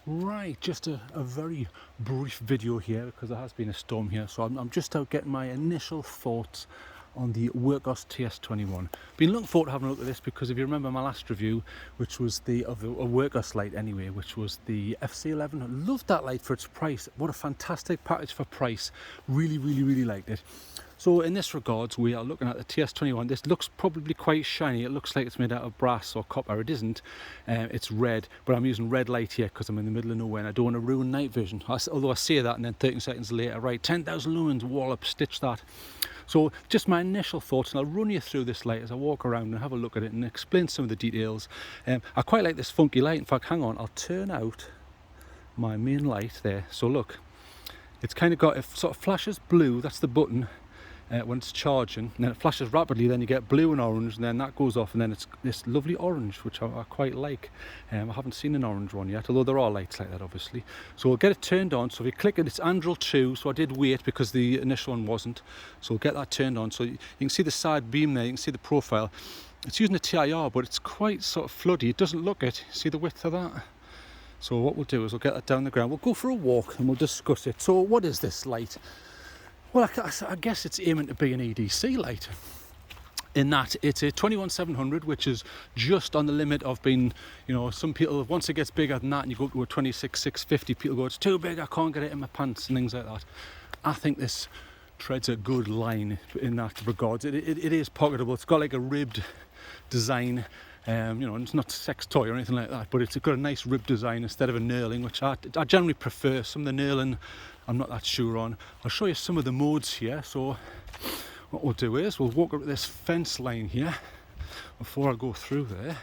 Right, just a very brief video here because there has been a storm here, so I'm just out getting my initial thoughts on the Wurkkos TS21. Been looking forward to having a look at this because if you remember my last review, which was a Wurkkos light anyway, which was the FC11, I loved that light for its price. What a fantastic package for price. Really liked it. So in this regards, we are looking at the TS21. This looks probably quite shiny. It looks like it's made out of brass or copper. It isn't. It's red, but I'm using red light here because I'm in the middle of nowhere and I don't want to ruin night vision. Although I say that and then 30 seconds later, right, 10,000 lumens, wallop, stitch that. So just my initial thoughts, and I'll run you through this light as I walk around and have a look at it and explain some of the details. I quite like this funky light. In fact, hang on, I'll turn out my main light there. So look, it's kind of got, it sort of flashes blue, that's the button. When it's charging, and then it flashes rapidly, then you get blue and orange, and then that goes off, and then it's this lovely orange, which I quite like. I haven't seen an orange one yet, although there are lights like that obviously. So we'll get it turned on. So if you click it, it's Andruril 2, so I did wait because the initial one wasn't. So we'll get that turned on. So you can see the side beam there, you can see the profile. It's using a TIR, but it's quite sort of floody. It doesn't look it. See the width of that? So what we'll do is we'll get that down the ground. We'll go for a walk and we'll discuss it. So what is this light? Well, I guess it's aiming to be an EDC light in that it's a 21700, which is just on the limit of being, you know, some people, once it gets bigger than that and you go to a 26650, people go, it's too big, I can't get it in my pants and things like that. I think this treads a good line in that regards. It is pocketable. It's got like a ribbed design. You know, it's not a sex toy or anything like that, but it's got a nice rib design instead of a knurling, which I generally prefer. Some of the knurling I'm not that sure on. I'll show you some of the modes here. So what we'll do is we'll walk up to this fence line here before I go through there.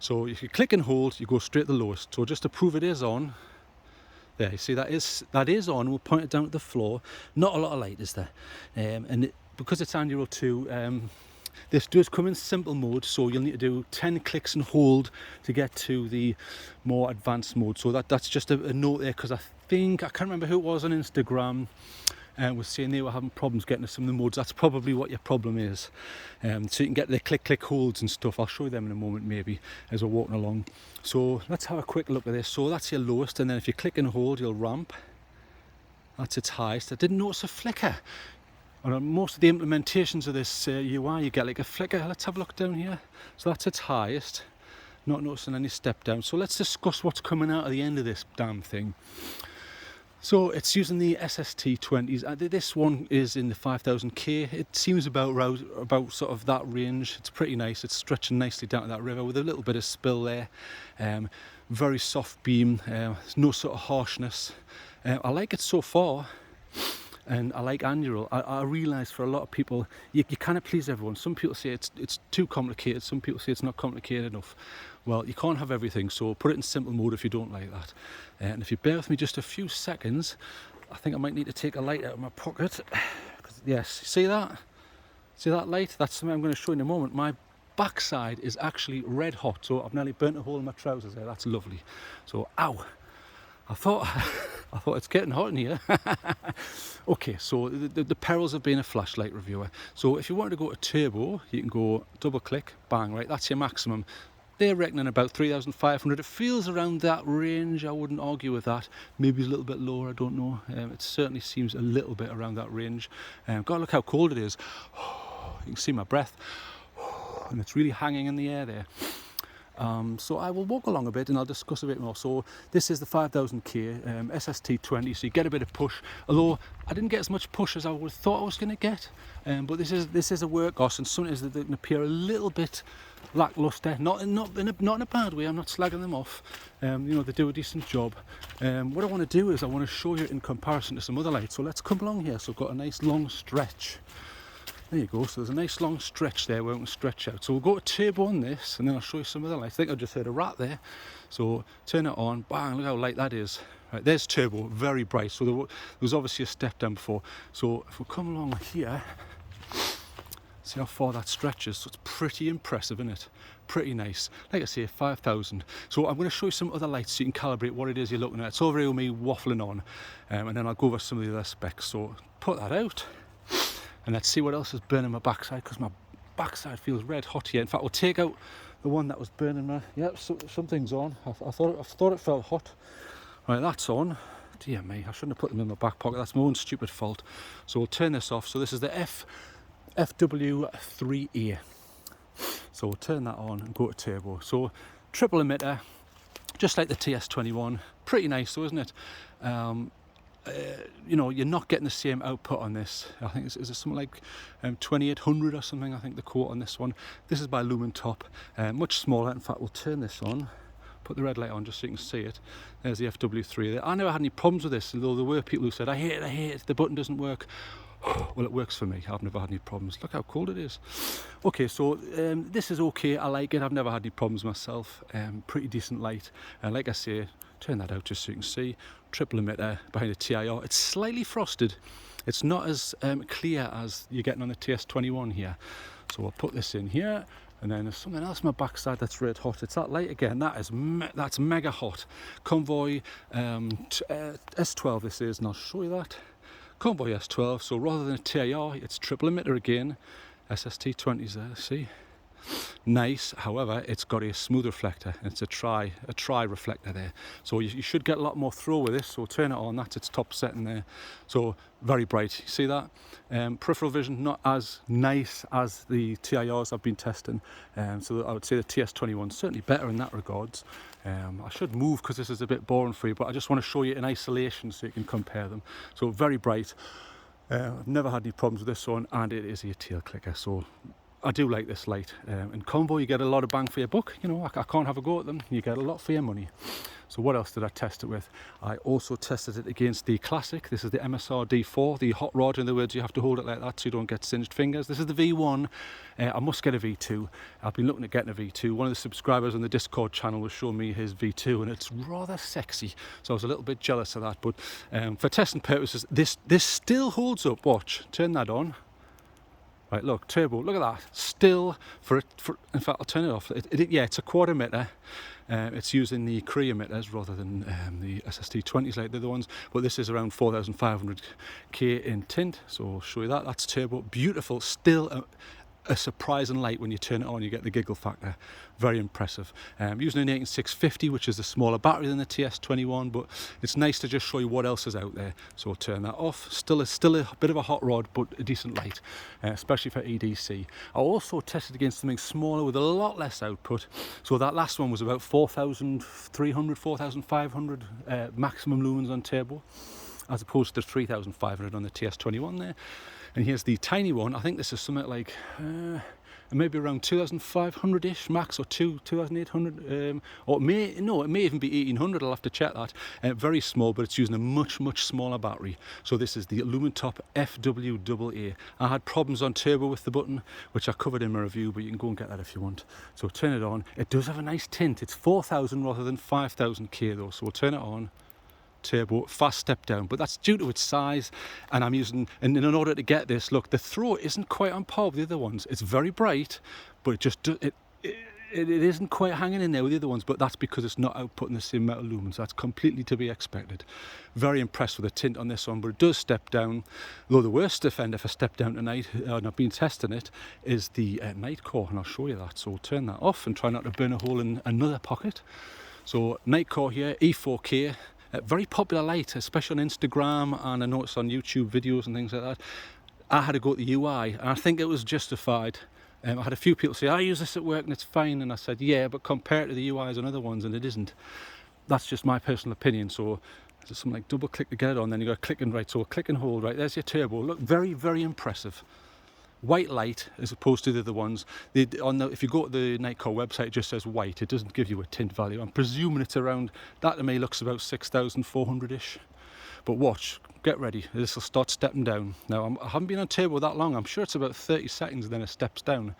So if you click and hold, you go straight to the lowest. So just to prove it is on, there, you see that is on. We'll point it down to the floor. Not a lot of light is there, because it's Andruril 2. This does come in simple mode, so you'll need to do 10 clicks and hold to get to the more advanced mode. So that's just a note there, because I can't remember who it was on Instagram was saying they were having problems getting to some of the modes. That's probably what your problem is. So you can get the click holds and stuff. I'll show you them in a moment maybe as we're walking along. So let's have a quick look at this. So that's your lowest, and then if you click and hold, you'll ramp. That's its highest. I didn't notice a flicker. On most of the implementations of this UI, you get like a flicker. Let's have a look down here. So that's its highest. Not noticing any step down. So let's discuss what's coming out of the end of this damn thing. So it's using the SST20s. This one is in the 5000K. It seems about sort of that range. It's pretty nice. It's stretching nicely down to that river with a little bit of spill there. Very soft beam. There's no sort of harshness. I like it so far. And I like Andruril. I realise for a lot of people, you can't please everyone. Some people say it's too complicated. Some people say it's not complicated enough. Well, you can't have everything, so put it in simple mode if you don't like that. And if you bear with me just a few seconds, I think I might need to take a light out of my pocket. Yes, see that? See that light? That's something I'm going to show you in a moment. My backside is actually red hot, so I've nearly burnt a hole in my trousers there. That's lovely. So, ow. I thought it's getting hot in here. Okay, so the perils of being a flashlight reviewer. So if you wanted to go to turbo, you can go double click, bang, right, that's your maximum. They're reckoning about 3,500. It feels around that range. I wouldn't argue with that. Maybe a little bit lower, I don't know. It certainly seems a little bit around that range. God, look how cold it is. You can see my breath. And it's really hanging in the air there. So I will walk along a bit and I'll discuss a bit more. So this is the 5000K SST20, so you get a bit of push, although I didn't get as much push as I would have thought I was going to get. But this is a Wurkkos, and sometimes they can appear a little bit lackluster, not in a bad way. I'm not slagging them off. You know, they do a decent job. What I want to do is I want to show you in comparison to some other lights. So let's come along here. So I've got a nice long stretch. There you go, so there's a nice long stretch there where we can stretch out. So we'll go to turbo on this and then I'll show you some other lights. I think I just heard a rat there. So turn it on, bang, look how light that is. Right, there's turbo, very bright. So there was obviously a step down before. So if we come along here, see how far that stretches. So it's pretty impressive, isn't it? Pretty nice. Like I say, 5,000. So I'm going to show you some other lights so you can calibrate what it is you're looking at. It's over here with me waffling on. And then I'll go over some of the other specs. So put that out. And let's see what else is burning my backside, because my backside feels red hot here. In fact, we'll take out the one that was burning my... Yep, so, something's on. I thought it felt hot. Right, that's on. Dear me, I shouldn't have put them in my back pocket. That's my own stupid fault. So we'll turn this off. So this is the FW3A. So we'll turn that on and go to turbo. So triple emitter, just like the TS21. Pretty nice though, isn't it? You know, you're not getting the same output on this. I think is it something like 2800 or something, I think the quote on this one. This is by Lumentop, much smaller. In fact, we'll turn this on, put the red light on just so you can see it. There's the FW3. I never had any problems with this, although there were people who said, I hate it, the button doesn't work. Well, it works for me. I've never had any problems. Look how cold it is. Okay, so this is okay. I like it. I've never had any problems myself. Pretty decent light. Like I say, turn that out just so you can see. Triple emitter behind the TIR. It's slightly frosted. It's not as clear as you're getting on the TS21 here. So we'll put this in here. And then there's something else on my backside that's red hot. It's that light again. That's mega hot. Convoy S12 this is, and I'll show you that. Convoy S12, so rather than a TIR, it's triple emitter again. SST20s there, see? Nice, however, it's got a smooth reflector. It's a tri reflector there. So you should get a lot more throw with this, so turn it on, that's its top setting there. So very bright, you see that? Peripheral vision, not as nice as the TIRs I've been testing. So I would say the TS21 is certainly better in that regards. I should move because this is a bit boring for you, but I just want to show you in isolation so you can compare them. So very bright. I've never had any problems with this one, and it is a tail clicker. So I do like this light. In Convoy you get a lot of bang for your buck. You know, I can't have a go at them. You get a lot for your money. So what else did I test it with? I also tested it against the Classic. This is the MSR D4, the hot rod. In other words, you have to hold it like that so you don't get singed fingers. This is the V1. I must get a V2. I've been looking at getting a V2. One of the subscribers on the Discord channel was showing me his V2, and it's rather sexy. So I was a little bit jealous of that. But for testing purposes, this still holds up. Watch, turn that on. Right, look, turbo, look at that. Still, in fact, I'll turn it off. Yeah, it's a quad emitter. It's using the Cree emitters rather than the SST20s like the other ones. But this is around 4500K in tint, so I'll show you that. That's turbo, beautiful. Still a surprising light when you turn it on. You get the giggle factor. Very impressive. Using an 18650, which is a smaller battery than the TS21, but it's nice to just show you what else is out there. So I'll turn that off. Still a bit of a hot rod, but a decent light, especially for EDC. I also tested against something smaller with a lot less output. So that last one was about 4,300, 4,500 maximum lumens on turbo, as opposed to 3,500 on the TS21 there. And here's the tiny one. I think this is something like maybe around 2,500-ish max, or 2,800, or it may even be 1,800. I'll have to check that. Very small, but it's using a much smaller battery. So this is the Lumentop FWAA. I had problems on turbo with the button, which I covered in my review, but you can go and get that if you want. So turn it on. It does have a nice tint. It's 4,000 rather than 5,000K though. So we'll turn it on. Turbo, fast step down, but that's due to its size. And I'm using, and in order to get this, look, the throw isn't quite on par with the other ones. It's very bright, but it isn't quite hanging in there with the other ones, but that's because it's not outputting the same metal lumens. That's completely to be expected. Very impressed with the tint on this one, but it does step down. Though the worst offender for step down tonight, and I've been testing it, is the night core, and I'll show you that. So we'll turn that off and try not to burn a hole in another pocket. So night core here, E4K. Very popular light, especially on Instagram, and I noticed on YouTube videos and things like that. I had to go to the UI, and I think it was justified. I had a few people say, I use this at work and it's fine, and I said, yeah, but compared to the UIs on other ones, and it isn't. That's just my personal opinion. So there's something like double click to get it on, then you got to click and right, so click and hold, right, there's your turbo. Look, very impressive. White light as opposed to the other ones. If you go to the Nightcore website, it just says white. It doesn't give you a tint value. I'm presuming it's around, that to me looks about 6,400-ish. But watch, get ready. This will start stepping down. Now, I haven't been on turbo that long. I'm sure it's about 30 seconds and then it steps down.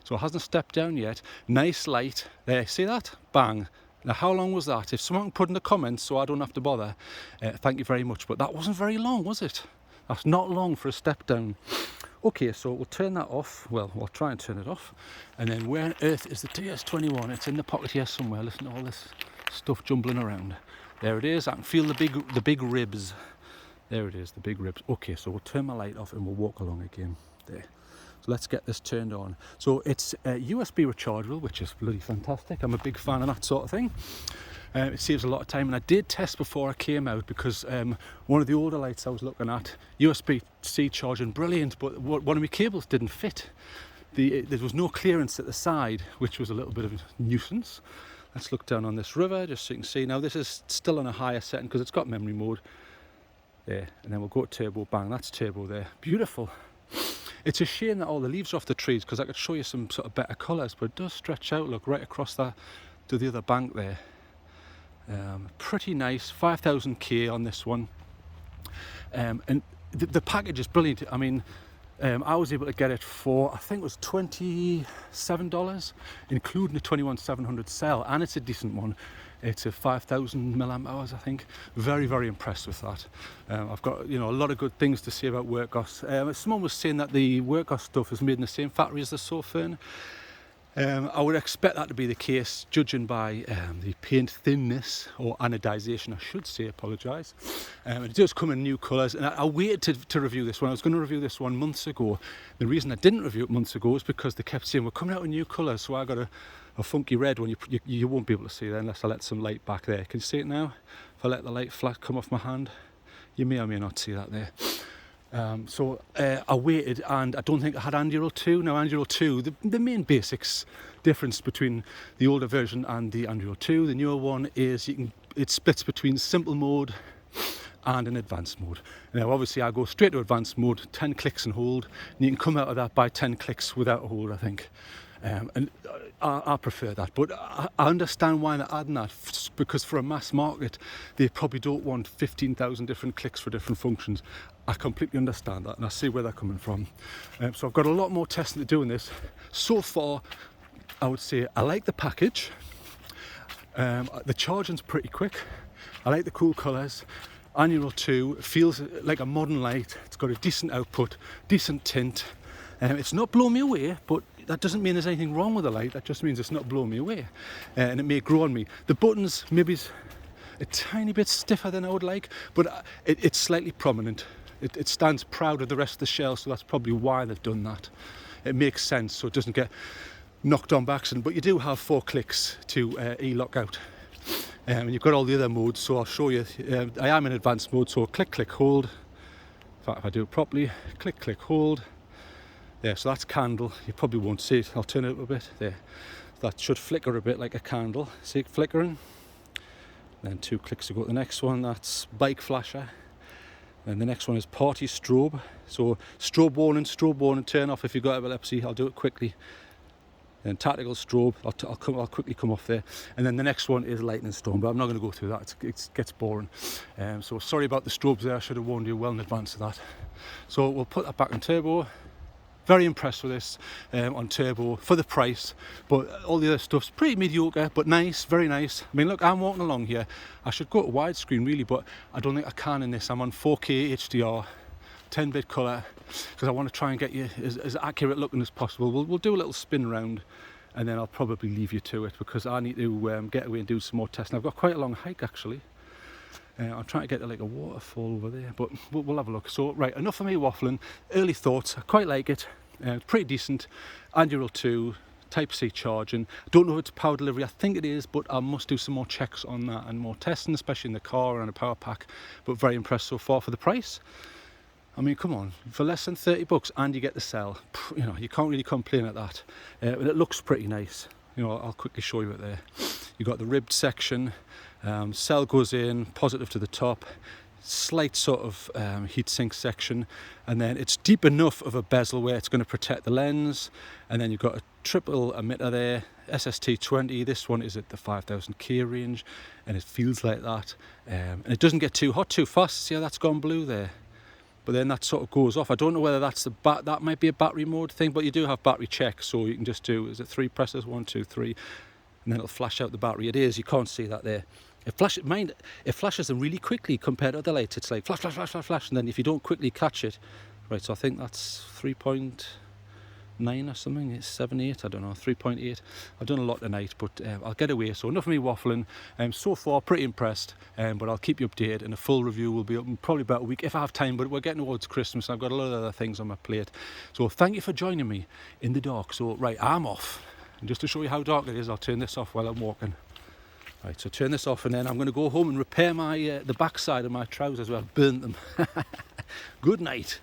So it hasn't stepped down yet. Nice light. There, see that? Bang. Now, how long was that? If someone can put in the comments so I don't have to bother, thank you very much. But that wasn't very long, was it? That's not long for a step down. Okay, so we'll turn that off. Well, we'll try and turn it off. And then where on earth is the TS21? It's in the pocket here somewhere. Listen to all this stuff jumbling around. There it is. I can feel the big ribs. There it is, the big ribs. Okay, so we'll turn my light off and we'll walk along again. There. So let's get this turned on. So it's USB rechargeable, which is bloody fantastic. I'm a big fan of that sort of thing. It saves a lot of time, and I did test before I came out because one of the older lights I was looking at, USB-C charging, brilliant, but one of my cables didn't fit. There was no clearance at the side, which was a little bit of a nuisance. Let's look down on this river just so you can see. Now this is still on a higher setting because it's got memory mode there, and then we'll go to turbo, bang, that's turbo there, beautiful. It's a shame that all the leaves are off the trees because I could show you some sort of better colours, but it does stretch out, look, right across that to the other bank there. Pretty nice, 5,000k on this one, and the package is brilliant. I mean, I was able to get it for, I think it was $27, including a 21700 cell, and it's a decent one. It's a 5,000 milliamp hours, I think. Very, very impressed with that. I've got, a lot of good things to say about Wurkkos. Someone was saying that the Wurkkos stuff is made in the same factory as the Sofern. I would expect that to be the case, judging by the paint thinness, or anodization, I should say, apologise. It does come in new colours, and I waited to review this one. I was going to review this one months ago. The reason I didn't review it months ago is because they kept saying, we're coming out with new colours, so I got a funky red one. You won't be able to see that unless I let some light back there. Can you see it now? If I let the light flat come off my hand, you may or may not see that there. So I waited, and I don't think I had Andruril 2. Now Andruril 2, the main basics difference between the older version and the Andruril 2, the newer one, is it splits between simple mode and an advanced mode. Now obviously I go straight to advanced mode, 10 clicks and hold, and you can come out of that by 10 clicks without a hold, I think. And I prefer that, but I understand why they're adding that, because for a mass market they probably don't want 15,000 different clicks for different functions. I completely understand that, and I see where they're coming from. So I've got a lot more testing to do in this. So far, I would say I like the package. The charging's pretty quick. I like the cool colours. Andruril 2 feels like a modern light. It's got a decent output, decent tint. It's not blowing me away, but that doesn't mean there's anything wrong with the light. That just means it's not blowing me away, and it may grow on me. The buttons maybe a tiny bit stiffer than I would like, but it's slightly prominent. It stands proud of the rest of the shell, so that's probably why they've done that. It makes sense, so it doesn't get knocked on by accident. But you do have 4 clicks to E-lock out, and you've got all the other modes. So I'll show you. I am in advanced mode, so click, click, hold. In fact, if I do it properly, click, click, hold. There, so that's candle. You probably won't see it. I'll turn it up a bit. There, that should flicker a bit like a candle. See it flickering? Then 2 clicks to go to the next one. That's bike flasher. And the next one is party strobe. So strobe warning, turn off if you've got epilepsy. I'll do it quickly. Then tactical strobe, I'll quickly come off there. And then the next one is lightning storm, but I'm not going to go through that. It gets boring. So sorry about the strobes there. I should have warned you well in advance of that. So we'll put that back on turbo. Very impressed with this on turbo for the price, but all the other stuff's pretty mediocre, but nice, very nice. I mean, look, I'm walking along here. I should go to widescreen really, but I don't think I can in this. I'm on 4K HDR, 10-bit colour, because I want to try and get you as accurate looking as possible. We'll do a little spin around, and then I'll probably leave you to it, because I need to get away and do some more testing. I've got quite a long hike actually. I'm trying to get to like a waterfall over there, but we'll have a look. So, right, enough of me waffling. Early thoughts, I quite like it. Pretty decent. Andruril 2, Type-C charging. I don't know if it's power delivery, I think it is, but I must do some more checks on that and more testing, especially in the car and a power pack. But very impressed so far for the price. I mean, come on, for less than 30 bucks and you get the cell, you can't really complain at that. And it looks pretty nice. I'll quickly show you it there. You've got the ribbed section. Cell goes in, positive to the top, slight sort of heatsink section, and then it's deep enough of a bezel where it's going to protect the lens. And then you've got a triple emitter there, SST20. This one is at the 5,000k range, and it feels like that. And it doesn't get too hot too fast. See how that's gone blue there? But then that sort of goes off. I don't know whether that's that might be a battery mode thing, but you do have battery check, so you can just do, is it 3 presses, 1, 2, 3, and then it'll flash out the battery. It is, you can't see that there. It flashes them really quickly compared to other lights. It's like flash, flash, flash, flash, flash, and then if you don't quickly catch it, right, so I think that's 3.9 or something, it's 7.8, I don't know, 3.8. I've done a lot tonight, but I'll get away, so enough of me waffling. So far, pretty impressed, but I'll keep you updated, and a full review will be up in probably about a week, if I have time, but we're getting towards Christmas, and I've got a lot of other things on my plate. So thank you for joining me in the dark. So, right, I'm off. And just to show you how dark it is, I'll turn this off while I'm walking. Right, so turn this off, and then I'm going to go home and repair my the back side of my trousers where I've burnt them. Good night.